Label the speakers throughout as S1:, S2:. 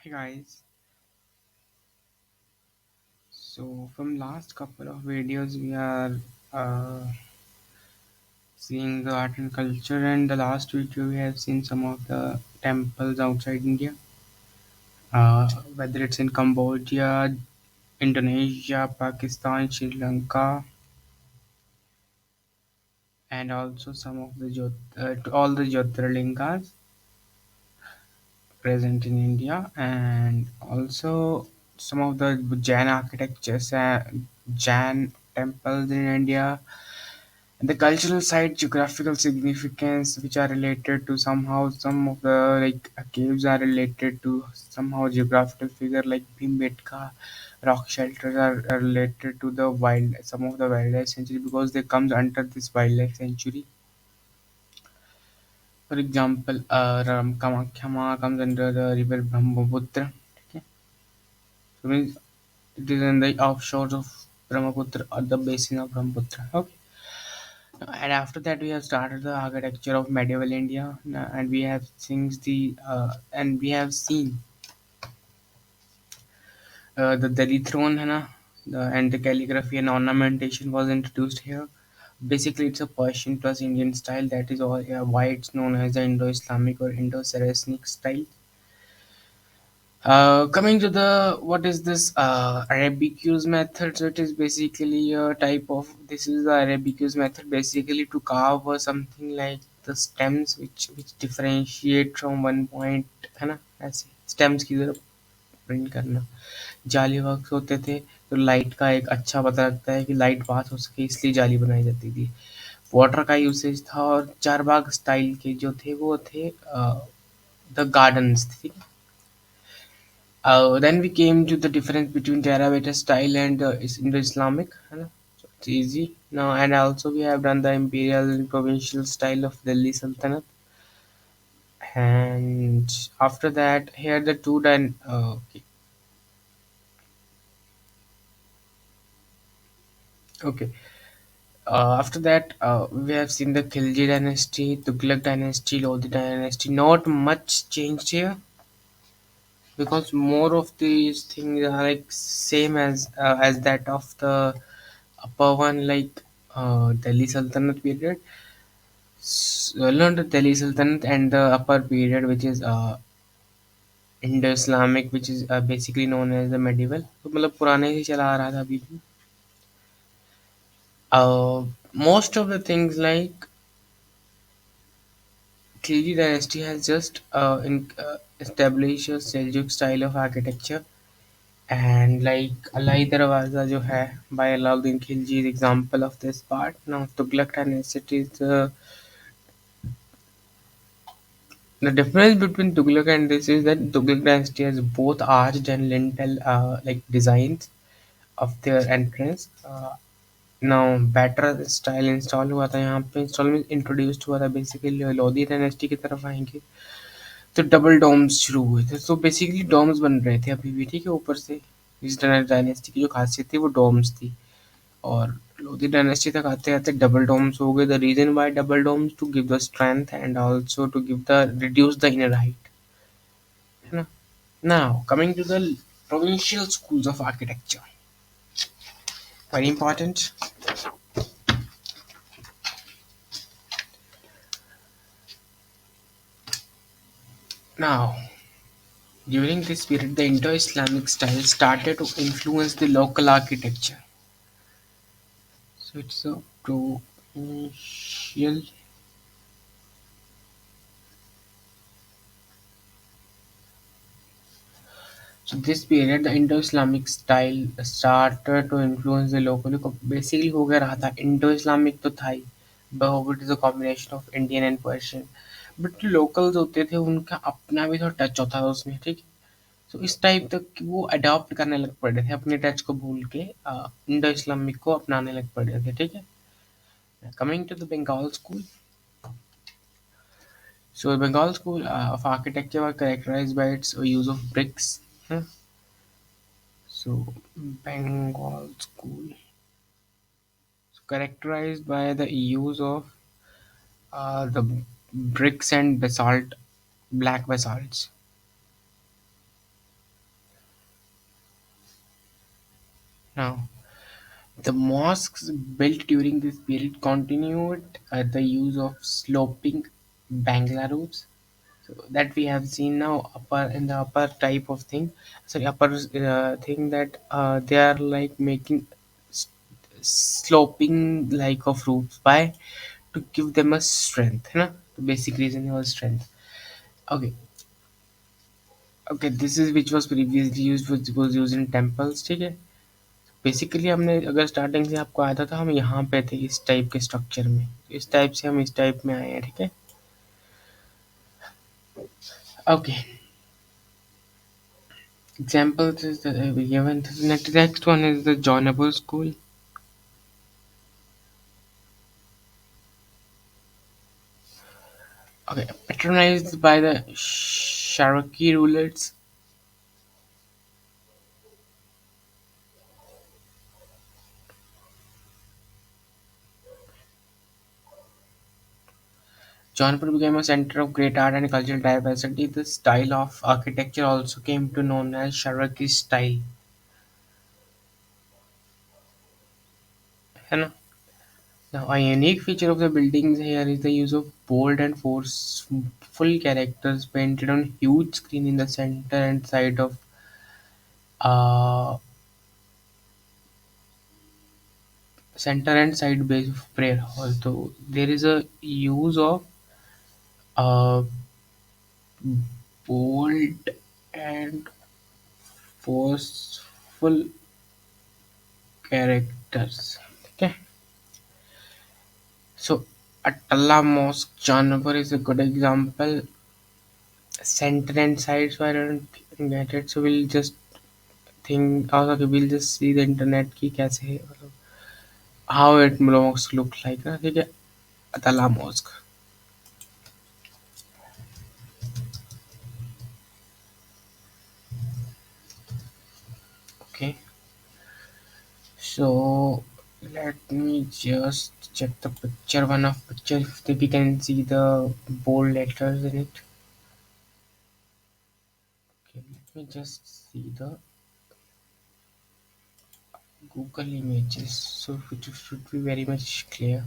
S1: Hi guys. So from last couple of videos we are uh, seeing the art and culture, and the last video we have seen some of the temples outside India, whether it's in Cambodia, Indonesia, Pakistan, Sri Lanka, and also some of the all the Jyotirlingas present in India, and also some of the Jain architectures, Jain temples in India. The cultural site, geographical significance, which are related to somehow some of the caves are related to somehow geographical figure like Bhimbetka. Rock shelters are related to the wild, some of the wildlife sanctuary because they comes under this wildlife sanctuary. For example, Kamakhya comes under the river Brahmaputra. Okay, so means it is in the offshores of Brahmaputra or the basin of Brahmaputra. Okay. And after that, we have started the architecture of medieval India, and we have things the and we have seen the Delhi throne, है ना, and the calligraphy and ornamentation was introduced here. Basically, it's a Persian plus Indian style. That is all. Yeah, why it's known as the Indo-Islamic or Indo-Saracenic style. Coming to the what is this Arabicus method? So it is basically a type of this is the Arabicus method basically to carve something like the stems which differentiate from one point, है ना, ऐसे stems की तरफ print करना जाली work होते थे, तो लाइट का एक अच्छा पता लगता है कि लाइट पास हो सके इसलिए जाली बनाई जाती थी। वाटर का यूसेज था और चारबाग स्टाइल के जो थे वो थे द गार्डन्स थी। Then we came to the difference between Theravada style and Indo-Islamic. है ना? So it's easy now, and also we have done the imperial and provincial style of Delhi Sultanate. And after that, here the two done. Okay, okay. After that, we have seen the Khilji dynasty, Tughlaq dynasty, Lodi dynasty. Not much changed here because more of these things are like same as that of the upper one, like Delhi Sultanate period. Learn the Delhi Sultanate and the upper period, which is Indo-Islamic, which is basically known as the medieval. तो मतलब पुराने से चला आ रहा था अभी भी. Most of the things like Khilji dynasty has just established a Seljuk style of architecture, and like Alai Darwaza जो है by Alauddin Khilji is example of this part. Now Tughlaq dynasty is the difference between Tughlaq and this is that Tughlaq dynasty has both arched and lintel like designs of their entrance. Now better style install हुआ था यहाँ पे, install में introduced हुआ था basically Lodhi dynasty की तरफ आएंगे तो डबल डोम्स शुरू हुए थे, तो बेसिकली डोम्स बन रहे थे अभी भी, ठीक है, ऊपर से इस डायनेस्टी की जो खासियत थी वो डोम्स थी, और लोधी डायनेस्टी तक आते आते डबल डोम्स हो गए। The reason why double domes to give the strength and also to give the reduce the inner height, है ना। Now coming to the provincial schools of architecture, very important. Now during this period the Indo-Islamic style started to influence the local architecture. So it's a provincial. So this period the Indo-Islamic style started to influence the local. Basically हो गया रहा था, Indo-Islamic तो था ही, but it is a combination of Indian and Persian. But locals होते थे उनका अपना भी थोड़ा टच होता था उसमें, ठीक। तो इस टाइप तक वो अडॉप्ट करने लग पड़े थे, अपने टच को भूल के इंडो इस्लामिक को अपनाने लग पड़े थे, ठीक है। Coming to the Bengal school. So Bengal school of architecture were characterized by its use of bricks. Huh? So Bengal school characterized by the use of the bricks and basalt, black basalts. Now, the mosques built during this period continued the use of sloping bangla roofs. So that we have seen now upper in the upper type of thing, sorry, upper thing that they are like making s- sloping like of roofs by to give them a strength, you know, the basic reason was strength. Okay, okay, this is which was previously used was used in temples, ठीक है. Basically हमने अगर starting से आपको आया था तो हम यहाँ पे थे इस टाइप के स्ट्रक्चर में, इस टाइप से हम इस टाइप में आए हैं, ठीक है. Okay, examples is the given. Next one is the joinable school. Okay, patronized by the Cherokee rulers. Jaunpur became a center of great art and cultural diversity. The style of architecture also came to known as Cherokee style. है ना? Now, a unique feature of the buildings here is the use of bold and forceful characters painted on huge screen in the uh, center and side base of prayer hall. So there is a use of uh, bold and forceful characters. Okay, so Atala Mosque Janapur is a good example. Center and side, so I don't get it. So we'll just think also we'll just see the internet की कैसे मतलब how it mosque look like ना, ठीक है. Atala Mosque. Okay, so let me just check the picture, one of picture if we can see the bold letters in it. Okay, let me just see the Google images, so it should be very much clear.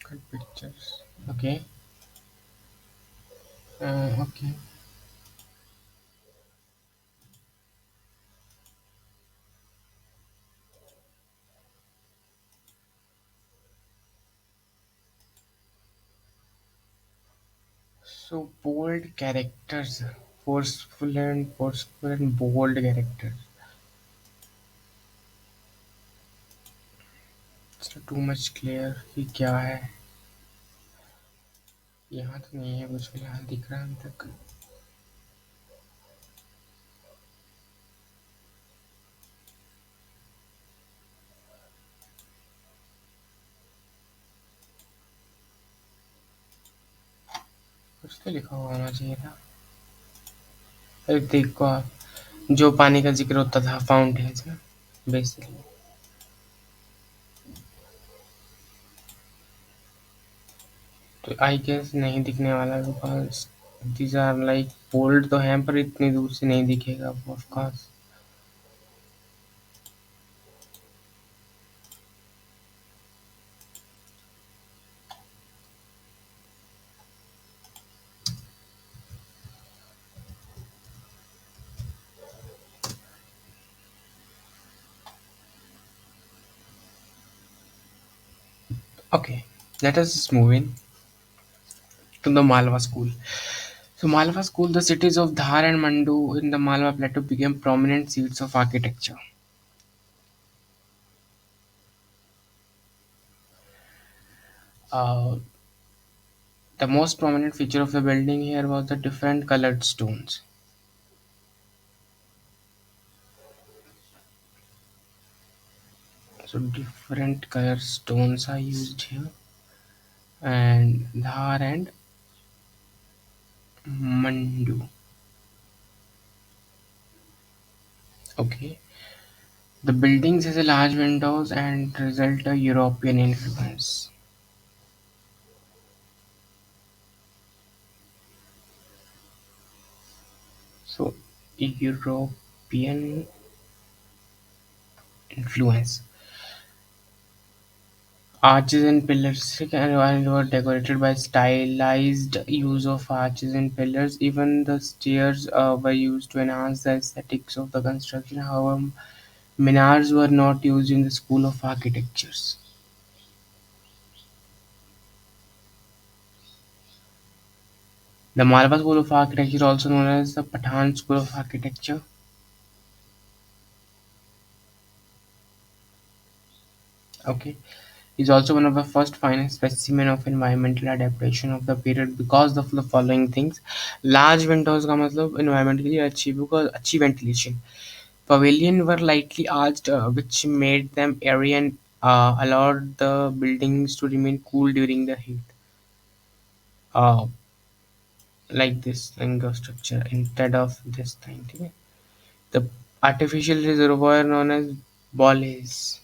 S1: Good pictures. Okay. Okay. So bold characters, forceful and bold characters. It's not too much clear कि क्या है. यहाँ तो नहीं है कुछ फिलहाल दिख रहा है अभी तक. कुछ तो लिखा हुआ होना चाहिए था. अरे देखो आप, जो पानी का जिक्र होता था फाउंटेन्स ना, बेसिकली. तो आई गेस नहीं दिखने वाला because these are like bold तो हैं पर इतनी दूर से नहीं दिखेगा of course. Okay, let us move in to the Malwa school. So Malwa school, the cities of Dhar and Mandu in the Malwa plateau became prominent seats of architecture. Uh, the most prominent feature of the building here was the different colored stones. So different color stones are used here, and Dhar and Mandu. Okay. The buildings has a large windows and result a European influence. So European influence. Arches and pillars and were decorated by stylized use of arches and pillars. Even the stairs were used to enhance the aesthetics of the construction. However, minars were not used in the school of architectures. The Malwa School of Architecture, also known as the Pathan School of Architecture, okay, is also one of the first finest specimen of environmental adaptation of the period because of the following things. Large windows का मतलब environmentally अच्छी because अच्छी ventilation. Pavilion were lightly arched, which made them airy and allowed the buildings to remain cool during the heat. Uh, like this thing of structure instead of this thing. ठीक है? The artificial reservoir known as bolles.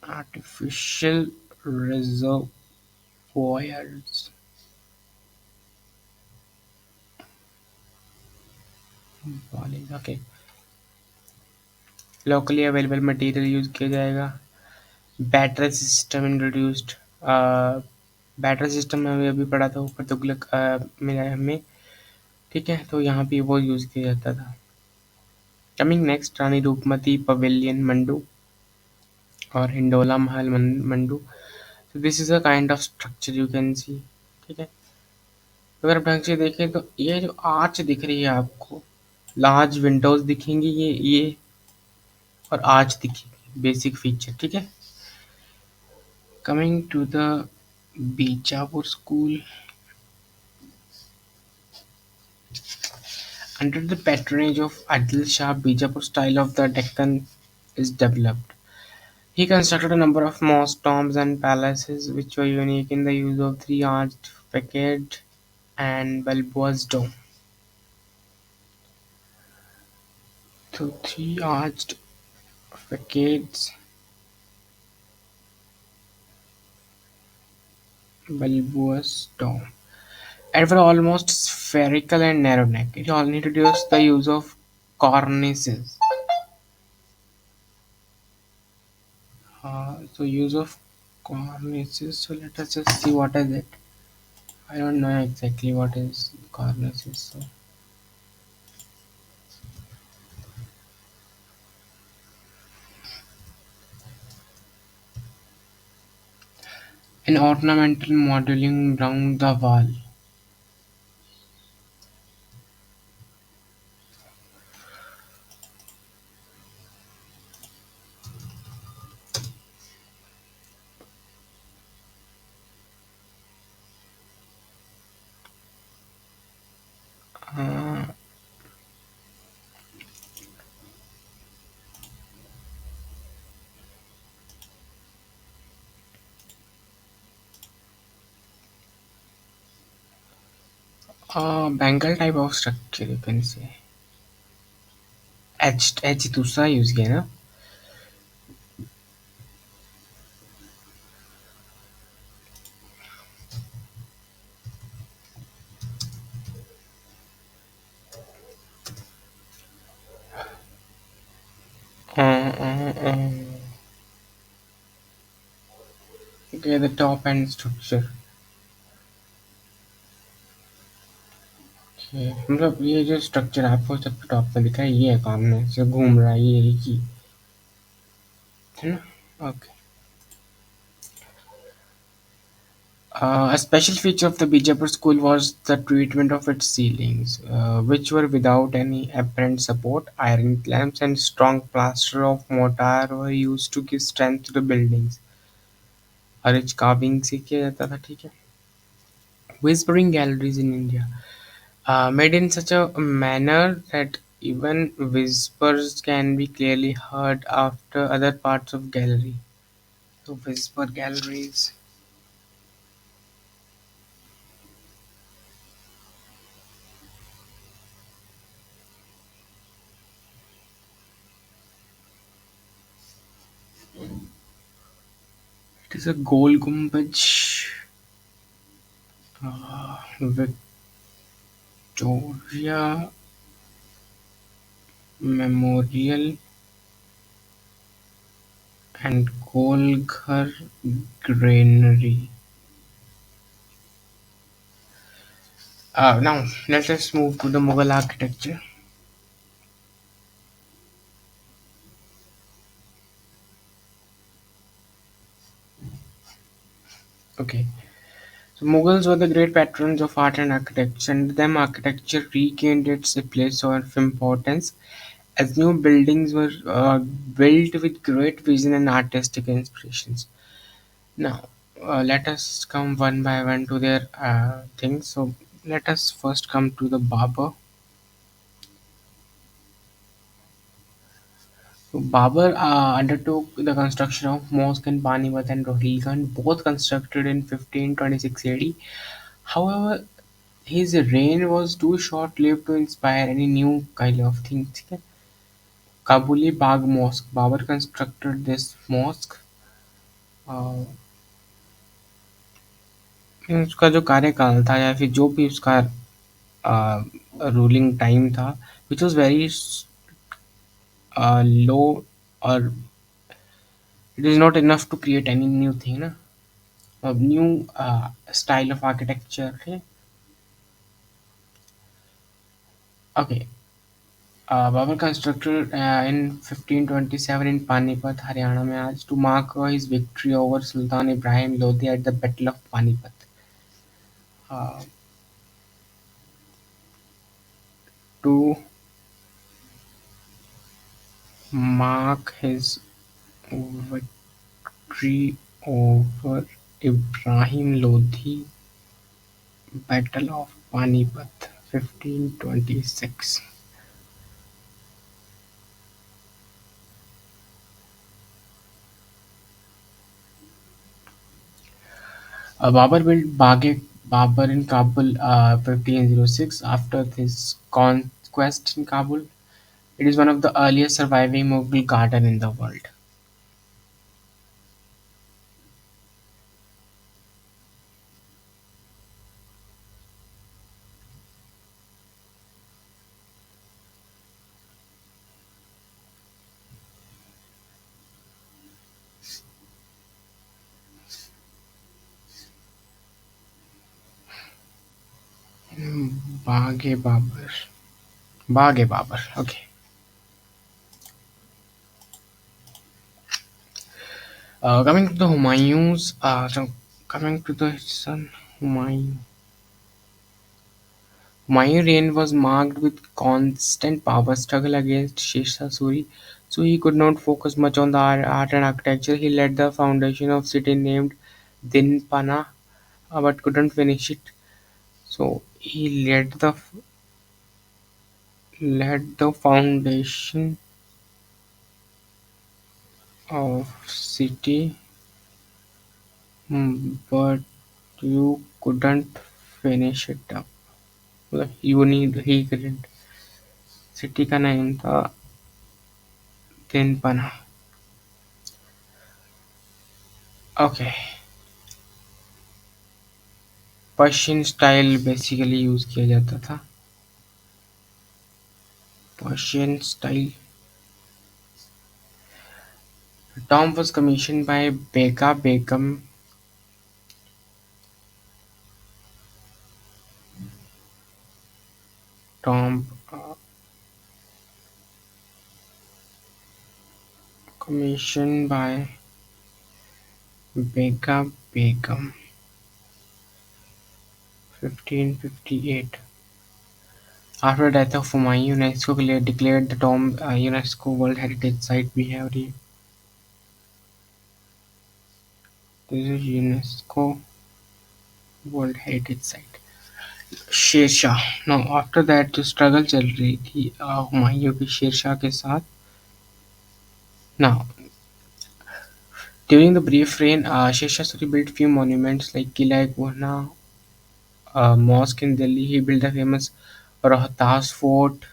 S1: Artificial reservoirs. Bolles. Okay. Locally available material use किया जाएगा. Battery system introduced. Battery system में अभी पढ़ा था ऊपर तुगलक मिला में. ठीक है, तो यहाँ पे वो यूज किया जाता था. कमिंग नेक्स्ट, रानी रूपमती पवेलियन मंडू और हिंडोला महल mandu. So this is a kind of structure you can see. ठीक है, अगर आप ढंग से देखें तो ये जो आर्च दिख रही है आपको, लार्ज विंडोज दिखेंगी, ये और आर्च दिखेगी, बेसिक फीचर. ठीक है, coming to the Bijapur school. Under the patronage of Adil Shah, Bijapur style of the Deccan is developed. He constructed a number of mosques, tombs, and palaces which were unique in the use of three-arched facade and bulbous dome. So three-arched facades, bulbous dome, and were almost spherical and narrow neck. It all introduced the use of cornices. So use of cornices. So let us just see what is it. I don't know exactly what is cornices. So an ornamental modeling round the wall. Uh, Bengal type of structure you can say. Edge दूसरा use किया ना. Okay, the top end structure. Okay, मतलब ये जो structure आपको सबसे top में दिखा है, ये है सामने से घूम रहा है, ये ही है ना. Okay. A special feature of the Bijapur school was the treatment of its ceilings, which were without any apparent support. Iron clamps and strong plaster of mortar were used to give strength to the buildings. और rich carving से किया जाता था. ठीक है. Whispering galleries in India, made in such a manner that even whispers can be clearly heard after other parts of gallery. So whisper galleries. It is a Gol Gumbaj, Victoria Memorial, and Golghar Granary. Now, let us move to the Mughal architecture. Okay, so Mughals were the great patrons of art and architecture, and them architecture regained its place of importance as new buildings were built with great vision and artistic inspirations. Now, let us come one by one to their things. So, let us first come to the Babur. So Babur undertook the construction of mosque in Panipat and Rohilkhand, both constructed in 1526 AD. However, his reign was too short-lived to inspire any new kind of things. Kabuli Bagh Mosque. Babur constructed this mosque. uh, उसका जो कार्यकाल था या फिर जो भी उसका ruling time था which was very low, or it is not enough to create any new thing, na? A new style of architecture. Okay, okay. Babur constructed in 1527 in Panipat, Haryana में आज to mark his victory over Sultan Ibrahim Lodi at the Battle of Panipat. Uh, to mark his victory over Ibrahim Lodi, Battle of Panipat, 1526. Babur built Babur in Kabul 1506 after his conquest in Kabul. It is one of the earliest surviving Mughal garden in the world. Baghe Babur. Baghe Babur. Okay. Coming to the Humayun's. Coming to the son Humayun. Humayun's reign was marked with constant power struggle against Sher Suri, so he could not focus much on the art and architecture. He led the foundation of city named Dinpana, but couldn't finish it. So he led the foundation of city, but you couldn't finish it up. He couldn't. City का नाम था तिनपना. Okay. Persian style basically use किया जाता था. Persian style. The tomb was commissioned by Bega Begum. Tomb commissioned by Bega Begum, 1558. After the death of Humayun, UNESCO declared the tomb a UNESCO World Heritage Site. We have this is UNESCO World Heritage Site. Shershah. Now after that जो struggle चल रही थी हुमायूं की शेरशाह के साथ. Now during the brief reign, Sher Shah built few monuments like Qila-e-Kohnah Mosque in Delhi. He built the famous Rohtas Fort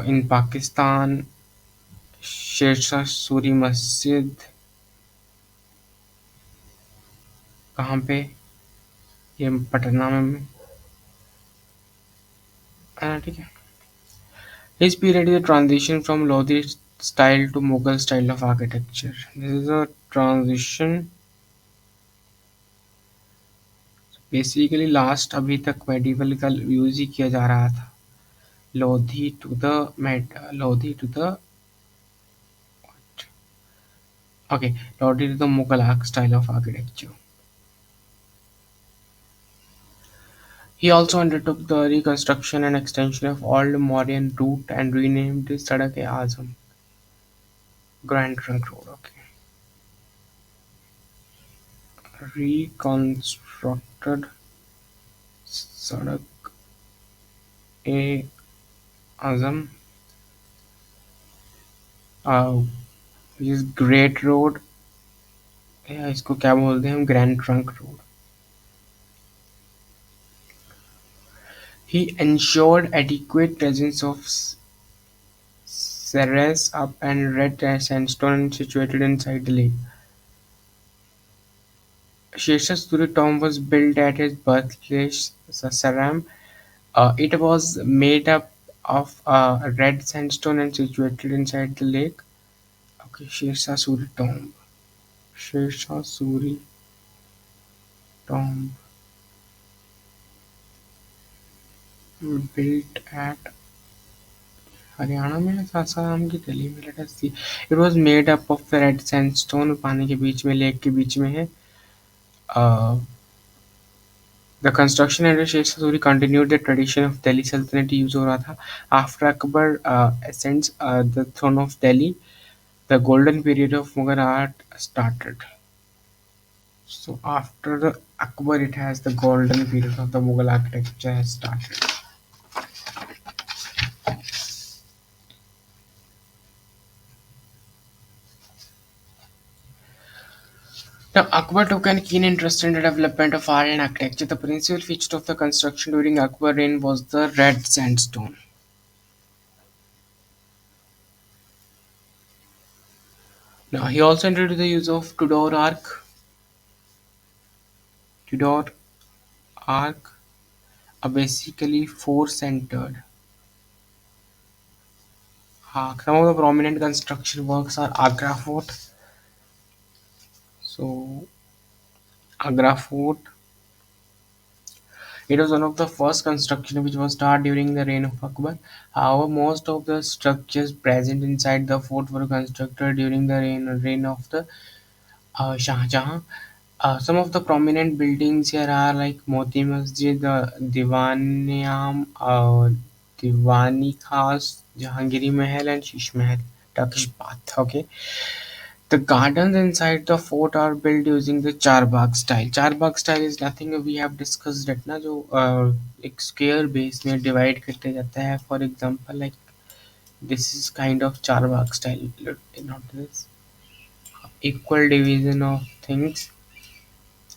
S1: in Pakistan. Sher Shah Suri मस्जिद कहाँ पे? ये पटना में। ठीक है। His period is a transition from Lodi style to Mughal style of architecture. This is a transition. Basically, last अभी तक medieval का यूज ही किया जा रहा था. Lodi to the Lodi to the okay, Lodi to the Mughal style of architecture. He also undertook the reconstruction and extension of old Mauryan route and renamed it Sadak-e-Azam, Grand Trunk Road. Okay, reconstructed Sadak-e-Azam, uh, which is Great Road, या इसको क्या बोलते हैं हम, grand trunk road. He ensured adequate presence of Ceres up and red sandstone situated inside the lake. Sheshasuri tomb was built at his birthplace, Sasaram. It was made up of red sandstone and situated inside the lake. Okay, Sheshasuri tomb. Sheshasuri tomb built at Haryana में है, सासाराम की दिल्ली में. Let us see. It was made up of red sandstone, पानी के बीच में, lake के बीच में है. The construction and Sheshasuri continued the tradition of Delhi Sultanat use हो रहा था. After Akbar ascends the throne of Delhi, the golden period of Mughal art started. So after the Akbar, it has the golden period of the Mughal architecture has started. Now, Akbar took a keen interest in the development of art and architecture. The principal feature of the construction during Akbar reign was the red sandstone. Now, he also introduced the use of Tudor arc, a basically four-centered arc. Some of the prominent construction works are Agra Fort. So, Agra Fort. It was one of the first construction which was started during the reign of Akbar. However, most of the structures present inside the fort were constructed during the reign of the Shah Jahan. Some of the prominent buildings here are like Moti Masjid, Diwan-e-Am, Diwani Khas, Jahangiri Mahal, and Shish Mahal, Turkish Bath. Okay, the gardens inside the fort are built using the Charbagh style. Charbagh style is nothing we have discussed it ना, जो एक square base में divide करते जाता है. For example, like this is kind of Charbagh style, not this equal division of things.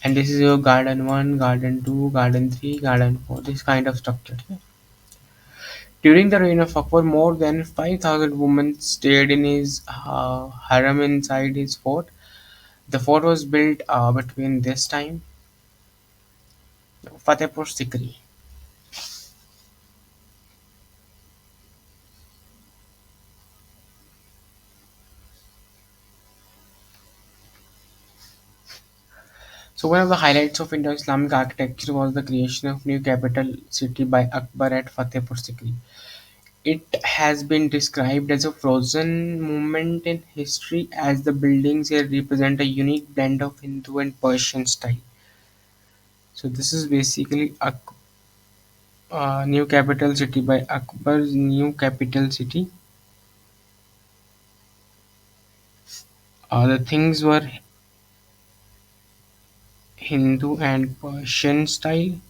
S1: And this is your garden 1, garden 2, garden 3, garden 4, this kind of structure. During the reign of Akbar, more than 5,000 women stayed in his harem inside his fort. The fort was built between this time, Fatehpur Sikri. So one of the highlights of Indo-Islamic architecture was the creation of new capital city by Akbar at Fatehpur Sikri. It has been described as a frozen moment in history as the buildings here represent a unique blend of Hindu and Persian style. So this is basically a new capital city by Akbar's new capital city. The things were Hindu and Persian style.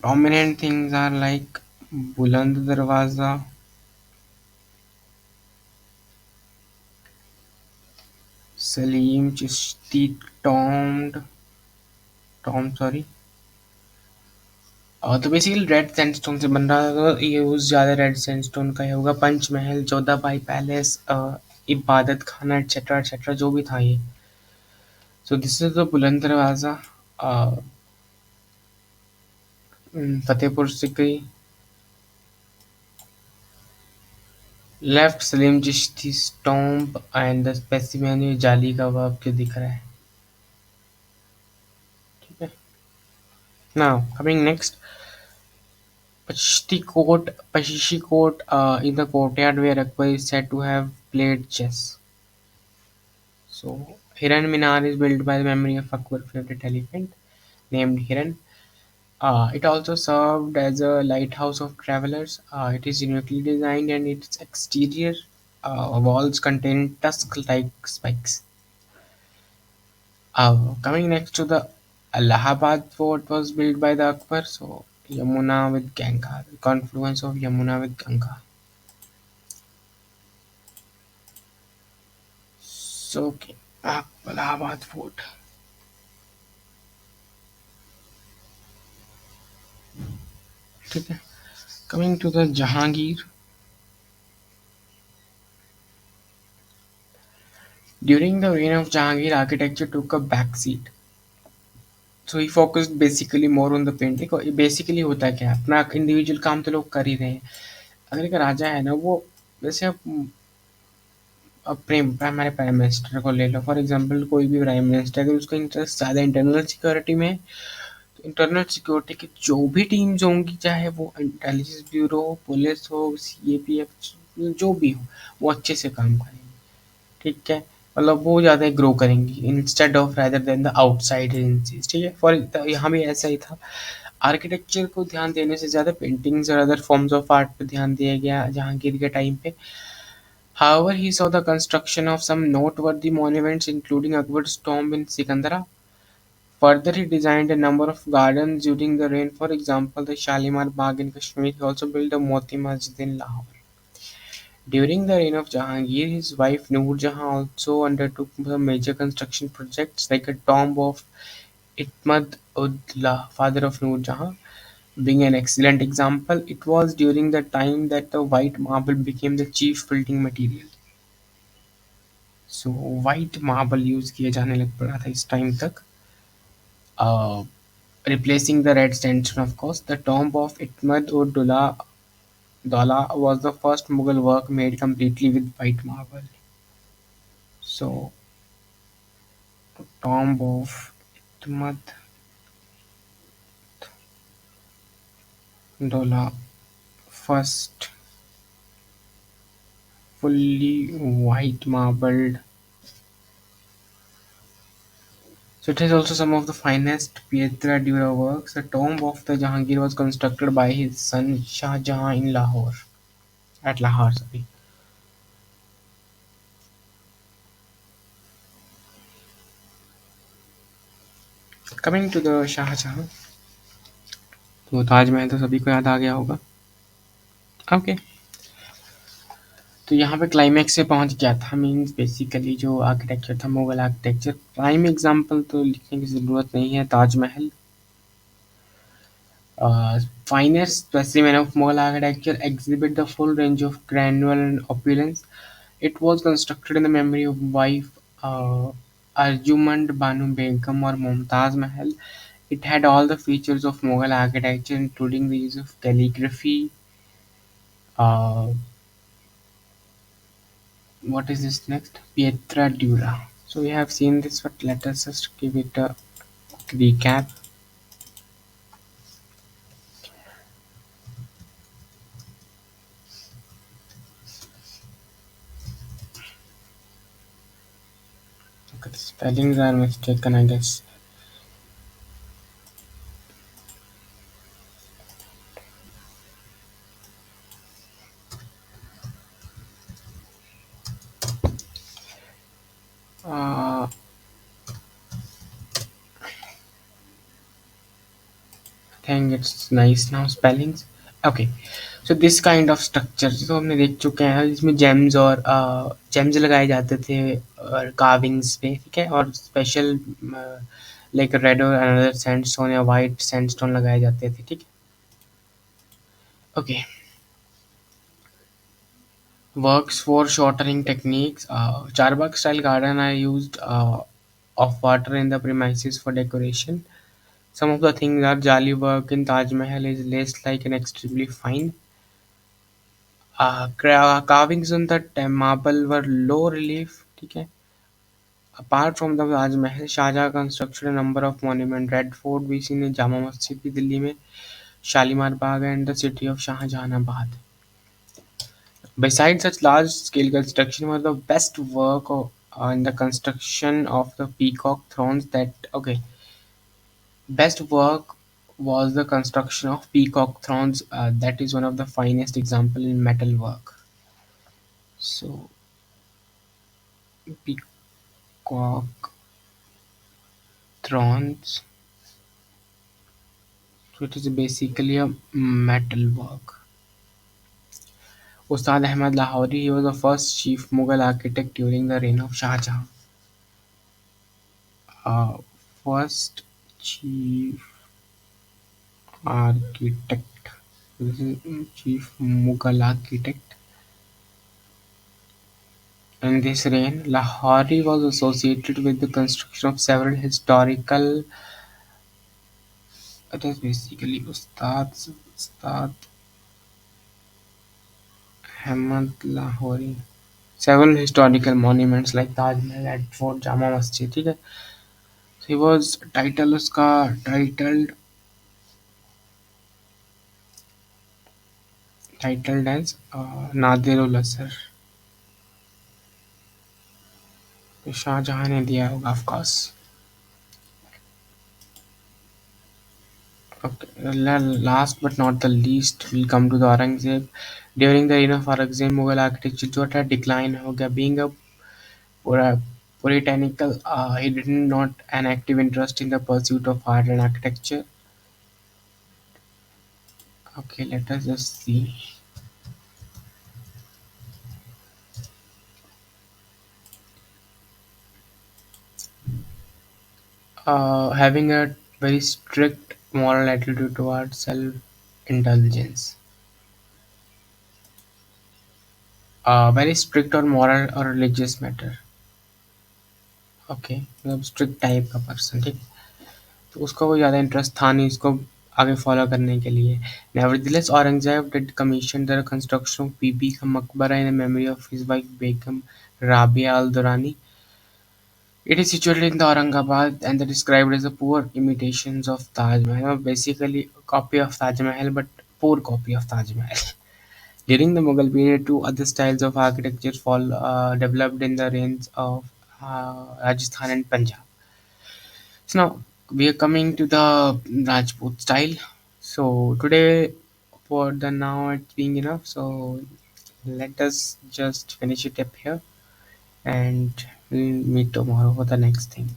S1: Prominent things are like Buland Darwaza, Salim Chishti tomb, sorry, तो basically red sandstone से बन रहा था, तो use ज़्यादा red sandstone का ही होगा। Panchmahal, Jodha Bai palace, इबादत खाना एटसेट्रा एटसेट्रा जो भी था ये। सो दिस इज द बुलंद दरवाज़ा, Fatehpur Sikri. Left Salim Chishti stomp and the specimen, ये जाली का वर्क जो दिख रहा है, ठीक है। Now coming next, Pashishi Court, in the courtyard where Akbar is said to have played chess. So Hiran Minar is built by the memory of Akbar's favorite elephant named Hiran. It also served as a lighthouse of travelers. It is uniquely designed and its exterior walls contain tusk-like spikes. Coming next to the Allahabad fort was built by the Akbar. So Yamuna with Ganga, the confluence of Yamuna with Ganga. So okay, Allahabad fort. ठीक है. Coming to the Jahangir. During the reign of Jahangir, architecture took a backseat. So he focused basically more on the painting. और basically होता क्या है, अपना individual काम तो लोग कर ही रहे हैं. अगर एक राजा है ना, वो जैसे अब प्रेम हमारे प्राइम मिनिस्टर को ले लो फॉर एग्जांपल, कोई भी प्राइम मिनिस्टर अगर उसका इंटरेस्ट ज़्यादा इंटरनल सिक्योरिटी में है, तो इंटरनल सिक्योरिटी की जो भी टीम्स होंगी, चाहे वो इंटेलिजेंस ब्यूरो हो, पुलिस हो, सीएपीएफ, जो भी हो, वो अच्छे से काम करेंगे, ठीक है। मतलब वो ज़्यादा ग्रो करेंगी instead of rather than the outside agencies, ठीक है। फॉर यहाँ भी ऐसा ही था, आर्किटेक्चर को ध्यान देने से ज़्यादा पेंटिंग्स और अदर फॉर्म्स ऑफ आर्ट पे ध्यान दिया गया जहांगीर के टाइम पे। However, he saw the construction of some noteworthy monuments, including Akbar's tomb in Sikandra. Further, he designed a number of gardens during the reign. For example, the Shalimar Bagh in Kashmir. He also built a Moti Masjid in Lahore. During the reign of Jahangir, his wife Noor Jahan also undertook some major construction projects, like a tomb of Itmad Udlah, father of Noor Jahan, being an excellent example. It was during the time that the white marble became the chief building material. So white marble use किया जाने लग पड़ा था इस time तक, replacing the red sandstone. Of course, the tomb of Itmad or Dala was the first Mughal work made completely with white marble. So, tomb of Itmad Dala, first fully white marbled. So it has also some of the finest Pietra Dura works. The tomb of the Jahangir was constructed by his son Shah Jahan in Lahore. At Lahore, sorry. Coming to the Shah Jahan, तो ताजमहल तो सभी को याद आ गया होगा। Okay, तो यहाँ पे क्लाइमैक्स से पहुँच गया था, मीन्स बेसिकली जो आर्किटेक्चर था मुगल आर्किटेक्चर। प्राइम एग्जांपल तो लिखने की ज़रूरत नहीं है, Taj Mahal. Finest specimen of Mughal architecture, exhibit the full range of grandeur and opulence. It was constructed in the memory of wife Arjumand Banu Begum or Mumtaz Mahal. It had all the features of Mughal architecture, including the use of calligraphy. Uh, what is this next? Pietra Dura. So we have seen this, but let us just give it a recap. Okay, the spellings are mistaken, I guess. Uh, I think it's nice now spellings. Okay, so this kind of structure तो हमने देख चुके हैं, जिसमें James और James लगाए जाते थे और कार्विंग्स पे, ठीक है, और स्पेशल लाइक रेड और अनदर सैंडस्टोन या वाइट सैंडस्टोन लगाए जाते थे, ठीक है। Okay, works for shortening techniques. Charbagh style garden are used of water in the premises for decoration. Some of the things are jali work in Taj Mahal is laced like an extremely fine. Carvings on the marble were low relief. Okay. Apart from the Taj Mahal, Shahjahan constructed a number of monuments. Red Fort we seen in Jama Masjid भी दिल्ली में, Shalimar Bagh and the city of Shahjahanabad. Besides such large-scale construction, was the best work in the construction of the peacock thrones. Best work was the construction of peacock thrones. That is one of the finest example in metal work. So peacock thrones. So it is basically a metal work. Ustad Ahmad Lahori, he was the first chief Mughal architect during the reign of Shah Jahan. Uh, First chief architect. This is chief Mughal architect. In this reign, Lahori was associated with the construction of several historical. It is basically Ustad Ahmad Lahori. Several historical monuments like Taj Mahal at Fort Jama Masjid. ठीक है? So he was titled as Nadirul Asar. तो शाहजहां ने दिया होगा of course. Okay. Last but not the least, we'll come to the Aurangzeb. During the reign of Aurangzeb, Mughal architecture जो decline हो गया. Being a pura- puritanical, he did not an active interest in the pursuit of art and architecture. Okay, let us just see. Having a very strict moral attitude towards self-indulgence. Very strict or moral or religious matter. Okay मतलब strict type का person ठीक है तो उसका कोई ज़्यादा interest था नहीं इसको आगे फॉलो करने के लिए nevertheless Aurangzeb did commission the construction of Bibi ka Maqbara in memory of his wife Begum Rabia al Durani. It is situated in the Aurangabad and is described as a poor imitations of Taj Mahal, basically a copy of Taj Mahal but poor copy of Taj Mahal. During the Mughal period, two other styles of architecture developed in the reigns of Rajasthan and Punjab. So now we are coming to the Rajput style. So today, for the now, it's being enough. So let us just finish it up here, and we'll meet tomorrow for the next thing.